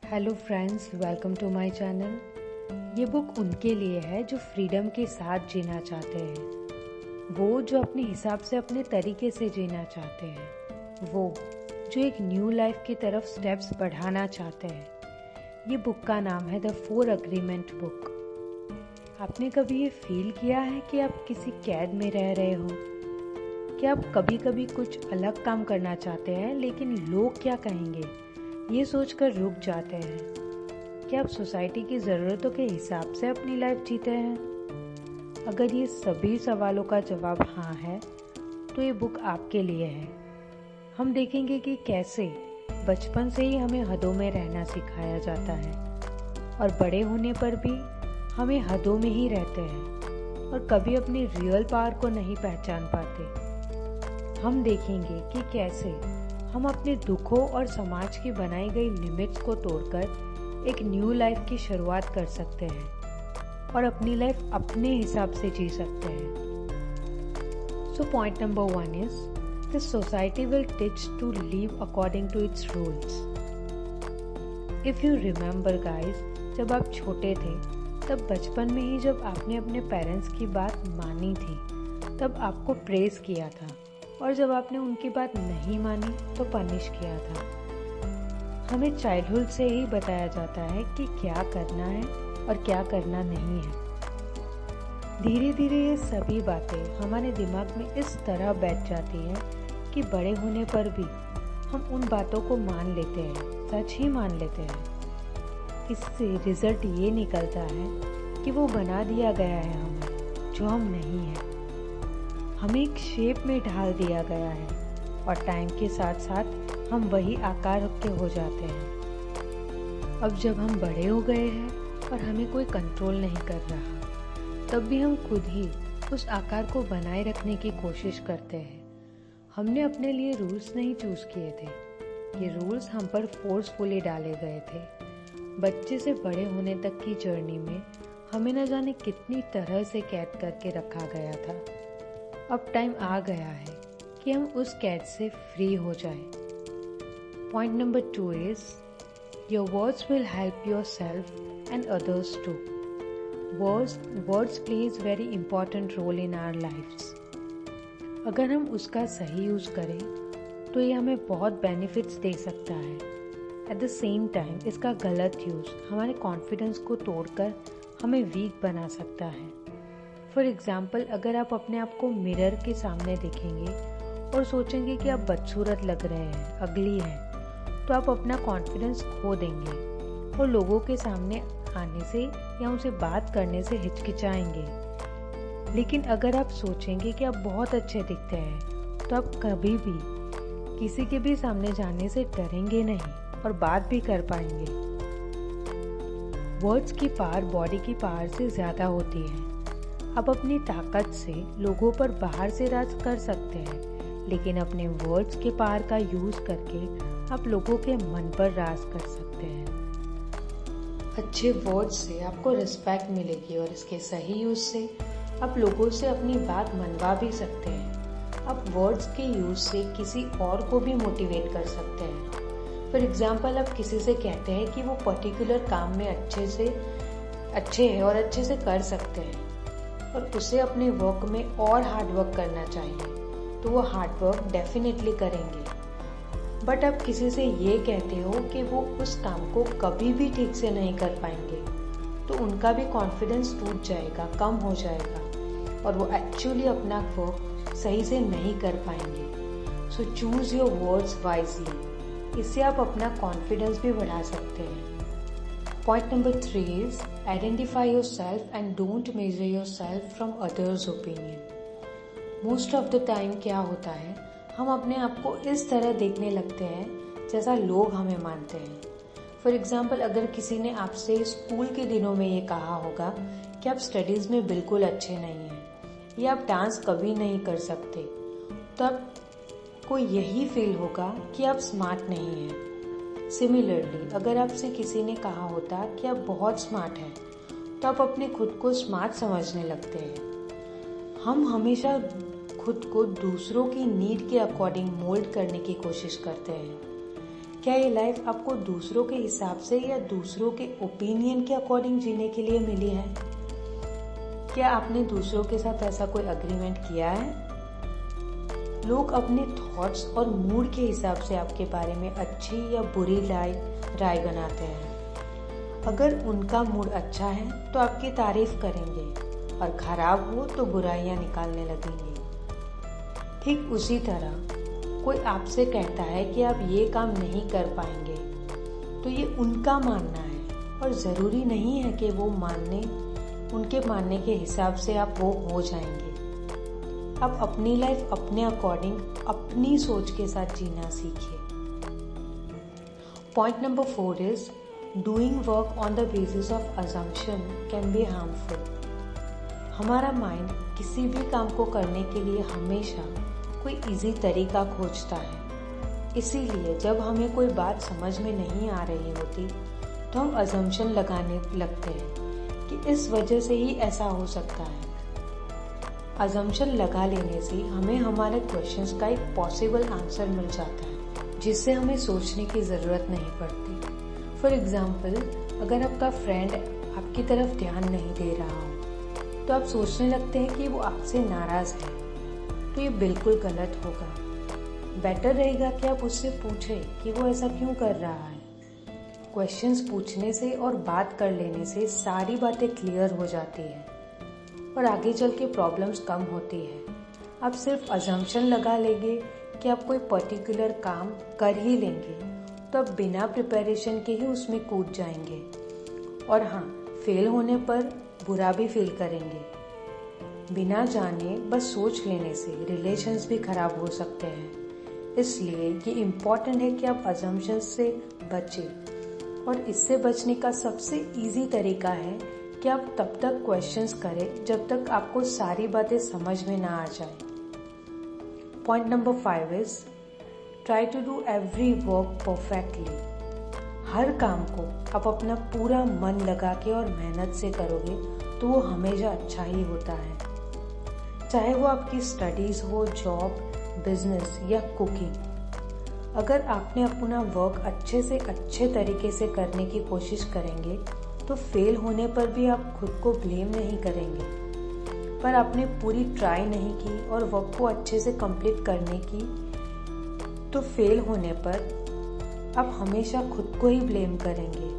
Hello friends, welcome to my channel. ये book उनके लिए है जो फ्रीडम के साथ जीना चाहते हैं, वो जो अपने हिसाब से अपने तरीके से जीना चाहते हैं, वो जो एक न्यू लाइफ की तरफ स्टेप्स बढ़ाना चाहते हैं। ये बुक का नाम है द 4 अग्रीमेंट बुक। आपने कभी ये फील किया है कि आप किसी कैद में रह रहे हो? कि आप कभी कभी कुछ अलग काम करना चाहते हैं लेकिन लोग क्या कहेंगे ये सोचकर रुक जाते हैं? क्या आप सोसाइटी की ज़रूरतों के हिसाब से अपनी लाइफ जीते हैं? अगर ये सभी सवालों का जवाब हाँ है तो ये बुक आपके लिए है। हम देखेंगे कि कैसे बचपन से ही हमें हदों में रहना सिखाया जाता है और बड़े होने पर भी हमें हदों में ही रहते हैं और कभी अपनी रियल पावर को नहीं पहचान पाते। हम देखेंगे कि कैसे हम अपने दुखों और समाज की बनाई गई लिमिट्स को तोड़कर एक न्यू लाइफ की शुरुआत कर सकते हैं और अपनी लाइफ अपने हिसाब से जी सकते हैं। So point number 1 is this society will teach to live according to its rules. If you remember guys, जब आप छोटे थे तब बचपन में ही जब आपने अपने पेरेंट्स की बात मानी थी तब आपको प्रेज किया था, और जब आपने उनकी बात नहीं मानी तो पनिश किया था। हमें चाइल्डहुड से ही बताया जाता है कि क्या करना है और क्या करना नहीं है। धीरे धीरे ये सभी बातें हमारे दिमाग में इस तरह बैठ जाती हैं कि बड़े होने पर भी हम उन बातों को मान लेते हैं, सच ही मान लेते हैं। इससे रिजल्ट ये निकलता है कि वो बना दिया गया है हमें जो हम नहीं हैं। हमें एक शेप में ढाल दिया गया है और टाइम के साथ साथ हम वही आकार के हो जाते हैं। अब जब हम बड़े हो गए हैं और हमें कोई कंट्रोल नहीं कर रहा, तब भी हम खुद ही उस आकार को बनाए रखने की कोशिश करते हैं। हमने अपने लिए रूल्स नहीं चूज किए थे, ये रूल्स हम पर फोर्सफुली डाले गए थे। बच्चे से बड़े होने तक की जर्नी में हमें न जाने कितनी तरह से कैद करके रखा गया था। अब टाइम आ गया है कि हम उस कैद से फ्री हो जाएं। Point number 2 is your words will help your self and others too. Words plays very important role in our lifes. अगर हम उसका सही यूज़ करें तो ये हमें बहुत बेनिफिट्स दे सकता है। एट द सेम टाइम इसका गलत यूज़ हमारे कॉन्फिडेंस को तोड़कर हमें वीक बना सकता है। फॉर एग्ज़ाम्पल, अगर आप अपने आप को मिरर के सामने देखेंगे और सोचेंगे कि आप बदसूरत लग रहे हैं, अगली हैं, तो आप अपना कॉन्फिडेंस खो देंगे और लोगों के सामने आने से या उनसे बात करने से हिचकिचाएंगे। लेकिन अगर आप सोचेंगे कि आप बहुत अच्छे दिखते हैं तो आप कभी भी किसी के भी सामने जाने से डरेंगे नहीं और बात भी कर पाएंगे। वर्ड्स की पावर बॉडी की पावर से ज़्यादा होती है। आप अपनी ताकत से लोगों पर बाहर से राज कर सकते हैं, लेकिन अपने वर्ड्स के पावर का यूज़ करके आप लोगों के मन पर राज कर सकते हैं। अच्छे वर्ड्स से आपको रिस्पेक्ट मिलेगी और इसके सही यूज़ से आप लोगों से अपनी बात मनवा भी सकते हैं। आप वर्ड्स के यूज़ से किसी और को भी मोटिवेट कर सकते हैं। फॉर एग्जाम्पल, आप किसी से कहते हैं कि वो पर्टिकुलर काम में अच्छे हैं और अच्छे से कर सकते हैं और उसे अपने वर्क में और हार्ड वर्क करना चाहिए, तो वो हार्ड वर्क डेफिनेटली करेंगे। बट आप किसी से ये कहते हो कि वो उस काम को कभी भी ठीक से नहीं कर पाएंगे, तो उनका भी कॉन्फिडेंस टूट जाएगा, कम हो जाएगा और वो एक्चुअली अपना वर्क सही से नहीं कर पाएंगे। सो चूज़ योर वर्ड्स वाइजली। इससे आप अपना कॉन्फिडेंस भी बढ़ा सकते हैं। Point number 3 is identify yourself and don't measure yourself from others' opinion. Most of the time क्या होता है, हम अपने आप को इस तरह देखने लगते हैं जैसा लोग हमें मानते हैं। फॉर एग्जाम्पल, अगर किसी ने आपसे स्कूल के दिनों में ये कहा होगा कि आप स्टडीज़ में बिल्कुल अच्छे नहीं हैं या आप डांस कभी नहीं कर सकते, तो आपको यही फील होगा कि आप स्मार्ट नहीं हैं। सिमिलरली, अगर आपसे किसी ने कहा होता कि आप बहुत स्मार्ट हैं, तो आप अपने खुद को स्मार्ट समझने लगते हैं। हम हमेशा खुद को दूसरों की नीड के अकॉर्डिंग मोल्ड करने की कोशिश करते हैं। क्या ये लाइफ आपको दूसरों के हिसाब से या दूसरों के ओपिनियन के अकॉर्डिंग जीने के लिए मिली है? क्या आपने दूसरों के साथ ऐसा कोई अग्रीमेंट किया है? लोग अपने थॉट्स और मूड के हिसाब से आपके बारे में अच्छी या बुरी राय बनाते हैं। अगर उनका मूड अच्छा है तो आपकी तारीफ करेंगे और खराब हो तो बुराइयां निकालने लगेंगे। ठीक उसी तरह कोई आपसे कहता है कि आप ये काम नहीं कर पाएंगे, तो ये उनका मानना है और ज़रूरी नहीं है कि उनके मानने के हिसाब से आप वो हो जाएंगे। आप अपनी लाइफ अपने अकॉर्डिंग अपनी सोच के साथ जीना सीखिए। Point number 4 is doing work on the basis of assumption can be harmful. हमारा माइंड किसी भी काम को करने के लिए हमेशा कोई इजी तरीका खोजता है। इसीलिए जब हमें कोई बात समझ में नहीं आ रही होती तो हम assumption लगाने लगते हैं कि इस वजह से ही ऐसा हो सकता है। assumption लगा लेने से हमें हमारे क्वेश्चंस का एक पॉसिबल आंसर मिल जाता है, जिससे हमें सोचने की ज़रूरत नहीं पड़ती। फॉर एग्ज़ाम्पल, अगर आपका फ्रेंड आपकी तरफ ध्यान नहीं दे रहा हो तो आप सोचने लगते हैं कि वो आपसे नाराज़ है, तो ये बिल्कुल गलत होगा। बेटर रहेगा कि आप उससे पूछें कि वो ऐसा क्यों कर रहा है। क्वेश्चंस पूछने से और बात कर लेने से सारी बातें क्लियर हो जाती है और आगे चल के प्रॉब्लम्स कम होती है। आप सिर्फ अजम्पशन लगा लेंगे कि आप कोई पर्टिकुलर काम कर ही लेंगे तो आप बिना प्रिपरेशन के ही उसमें कूद जाएंगे और हाँ, फेल होने पर बुरा भी फील करेंगे। बिना जाने बस सोच लेने से रिलेशंस भी खराब हो सकते हैं। इसलिए ये इम्पॉर्टेंट है कि आप अजम्पशंस से बचें और इससे बचने का सबसे इजी तरीका है कि आप तब तक क्वेश्चंस करें जब तक आपको सारी बातें समझ में ना आ जाए। Point number 5 is try to do every work perfectly. हर काम को आप अपना पूरा मन लगा के और मेहनत से करोगे तो वो हमेशा अच्छा ही होता है। चाहे वो आपकी स्टडीज़ हो, जॉब, बिजनेस या कुकिंग। अगर आपने अपना वर्क अच्छे से अच्छे तरीके से करने की कोशिश करेंगे तो फेल होने पर भी आप खुद को ब्लेम नहीं करेंगे, पर आपने पूरी ट्राई नहीं की और वर्क को अच्छे से कंप्लीट करने की, तो फेल होने पर आप हमेशा खुद को ही ब्लेम करेंगे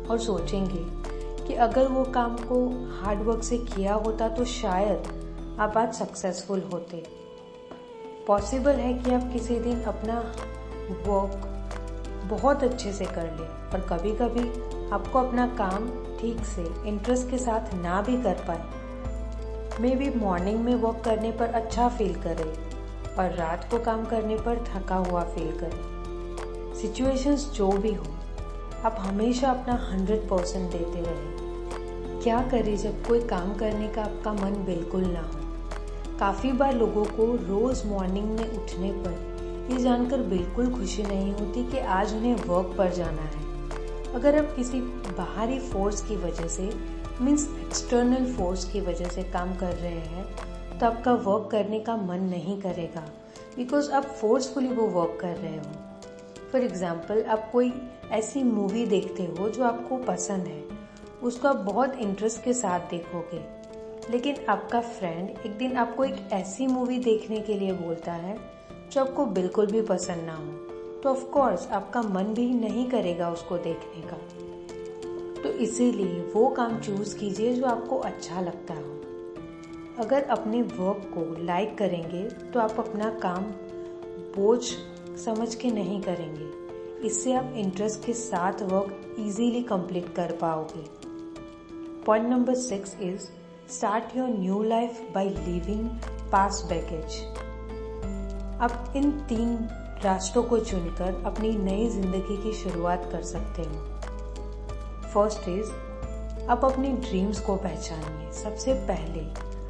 और सोचेंगे कि अगर वो काम को हार्ड वर्क से किया होता तो शायद आप आज सक्सेसफुल होते। पॉसिबल है कि आप किसी दिन अपना वर्क बहुत अच्छे से कर लें और कभी कभी आपको अपना काम ठीक से इंटरेस्ट के साथ ना भी कर पाए। मे बी मॉर्निंग में वर्क करने पर अच्छा फील करें और रात को काम करने पर थका हुआ फील करें। सिचुएशंस जो भी हो, आप हमेशा अपना 100% देते रहें। क्या करें जब कोई काम करने का आपका मन बिल्कुल ना हो। काफ़ी बार लोगों को रोज़ मॉर्निंग में उठने पर ये जानकर बिल्कुल खुशी नहीं होती कि आज उन्हें वर्क पर जाना है। अगर आप किसी बाहरी फोर्स की वजह से मीन्स एक्सटर्नल फोर्स की वजह से काम कर रहे हैं तो आपका वर्क करने का मन नहीं करेगा, बिकॉज आप फोर्सफुली वो वर्क कर रहे हो। फॉर एग्जाम्पल, आप कोई ऐसी मूवी देखते हो जो आपको पसंद है, उसको आप बहुत इंटरेस्ट के साथ देखोगे, लेकिन आपका फ्रेंड एक दिन आपको एक ऐसी मूवी देखने के लिए बोलता है जो आपको बिल्कुल भी पसंद ना हो, तो ऑफ कोर्स आपका मन भी नहीं करेगा उसको देखने का। तो इसीलिए वो काम चूज कीजिए जो आपको अच्छा लगता हो। अगर अपने वर्क को लाइक करेंगे तो आप अपना काम बोझ समझ के नहीं करेंगे। इससे आप इंटरेस्ट के साथ वर्क इजीली कंप्लीट कर पाओगे। Point number 6 is start your new life by leaving past baggage. आप इन 3 रास्तों को चुनकर अपनी नई जिंदगी की शुरुआत कर सकते हो। फर्स्ट इज आप अपनी ड्रीम्स को पहचानिए। सबसे पहले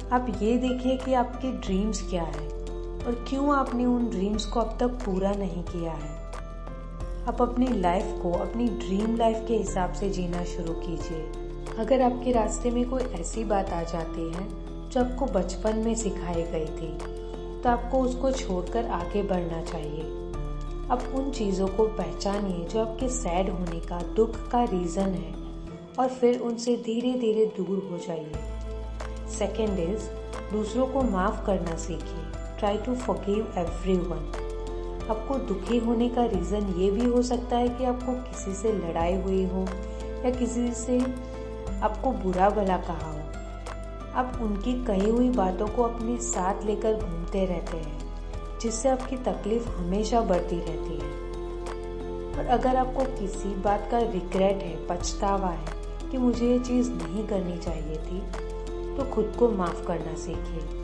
आप ये देखिए कि आपके ड्रीम्स क्या है और क्यों आपने उन ड्रीम्स को अब तक पूरा नहीं किया है। आप अपनी लाइफ को अपनी ड्रीम लाइफ के हिसाब से जीना शुरू कीजिए। अगर आपके रास्ते में कोई ऐसी बात आ जाती है जो आपको बचपन में सिखाई गई थी तो आपको उसको छोड़कर आगे बढ़ना चाहिए। अब उन चीज़ों को पहचानिए जो आपके सैड होने का, दुख का रीज़न है, और फिर उनसे धीरे धीरे दूर हो जाइए। सेकेंड इज, दूसरों को माफ़ करना सीखिए। Try to forgive everyone. आपको दुखी होने का रीज़न ये भी हो सकता है कि आपको किसी से लड़ाई हुई हो या किसी से आपको बुरा भला कहा हो। आप उनकी कही हुई बातों को अपने साथ लेकर घूमते रहते हैं, जिससे आपकी तकलीफ हमेशा बढ़ती रहती है। और अगर आपको किसी बात का रिग्रेट है, पछतावा है कि मुझे ये चीज़ नहीं करनी चाहिए थी, तो खुद को माफ़ करना सीखिए।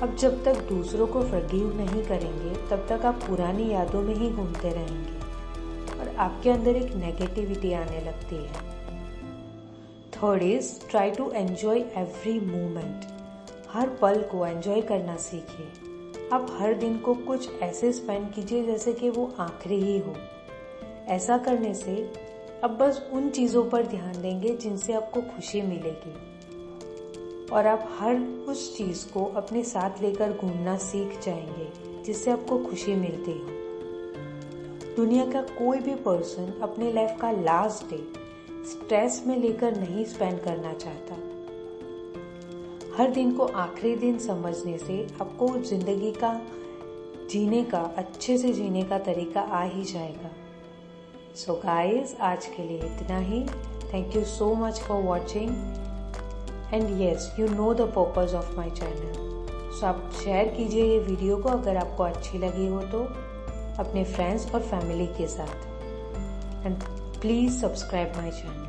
अब जब तक दूसरों को फॉरगिव नहीं करेंगे, तब तक आप पुरानी यादों में ही घूमते रहेंगे और आपके अंदर एक नेगेटिविटी आने लगती है। Third is, try to enjoy every moment. हर पल को एन्जॉय करना सीखिए। आप हर दिन को कुछ ऐसे स्पेंड कीजिए जैसे कि वो आखिरी ही हो। ऐसा करने से अब बस उन चीज़ों पर ध्यान देंगे जिनसे आपको खुशी मिलेगी, और आप हर उस चीज़ को अपने साथ लेकर घूमना सीख जाएंगे जिससे आपको खुशी मिलती हो। दुनिया का कोई भी पर्सन अपने लाइफ का लास्ट डे स्ट्रेस में लेकर नहीं स्पेंड करना चाहता। हर दिन को आखिरी दिन समझने से आपको जिंदगी का जीने का, अच्छे से जीने का तरीका आ ही जाएगा। सो गाइस, आज के लिए इतना ही। Thank you so much for watching, and yes, you know the purpose of my channel. So आप शेयर कीजिए ये वीडियो को अगर आपको अच्छी लगी हो तो अपने फ्रेंड्स और फैमिली के साथ, and please subscribe my channel.